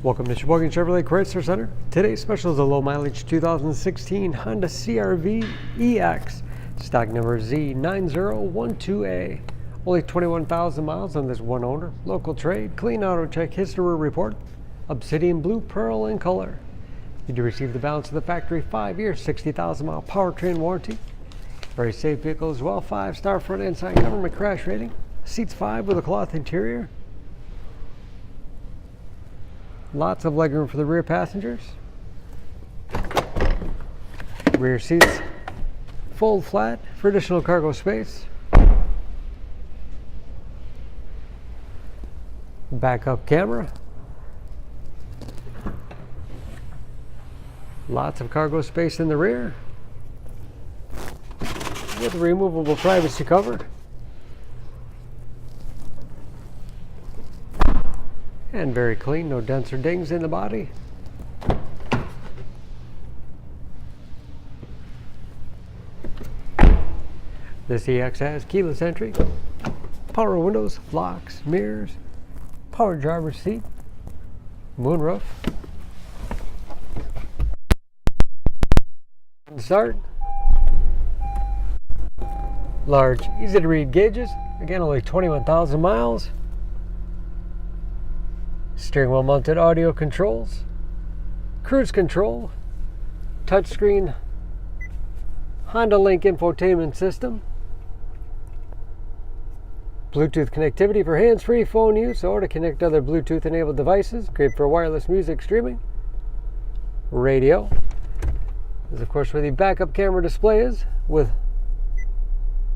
Welcome to Sheboygan Chevrolet Chrysler Center. Today's special is a low mileage 2016 Honda CR-V EX, stock number Z9012A. Only 21,000 miles on this one owner, local trade, clean auto check history report, obsidian blue, pearl in color. You do receive the balance of the factory 5-year, 60,000 mile powertrain warranty. Very safe vehicle as well, 5-star front and side government crash rating. Seats 5 with a cloth interior. Lots of legroom for the rear passengers. Rear seats fold flat for additional cargo space. Backup camera. Lots of cargo space in the rear. With a removable privacy cover. And very clean, no dents or dings in the body. This EX has keyless entry, power windows, locks, mirrors, power driver's seat, moonroof. Start. Large, easy to read gauges. Again, only 21,000 miles. Steering wheel mounted audio controls, cruise control, touchscreen, Honda Link infotainment system, Bluetooth connectivity for hands-free phone use or to connect other Bluetooth enabled devices, great for wireless music streaming, radio. This is of course where the backup camera display is with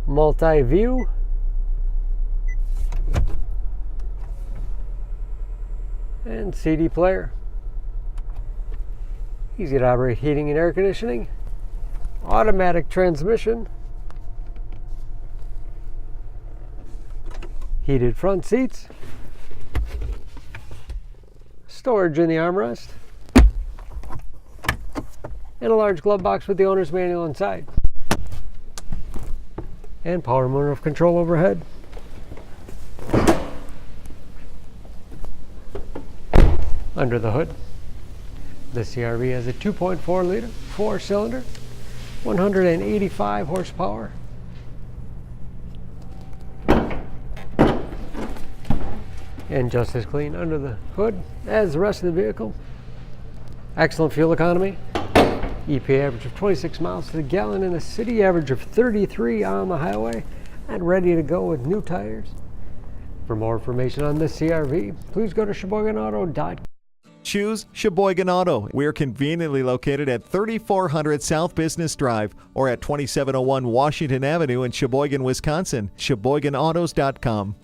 multi-view. And CD player. Easy to operate heating and air conditioning. Automatic transmission. Heated front seats. Storage in the armrest. And a large glove box with the owner's manual inside. And power motor control overhead. Under the hood, the CR-V has a 2.4 liter, 4-cylinder, 185 horsepower. And just as clean under the hood as the rest of the vehicle. Excellent fuel economy. EPA average of 26 miles to the gallon in the city, average of 33 on the highway, and ready to go with new tires. For more information on this CR-V, please go to SheboyganAuto.com. Choose Sheboygan Auto. We're conveniently located at 3400 South Business Drive or at 2701 Washington Avenue in Sheboygan, Wisconsin. SheboyganAutos.com.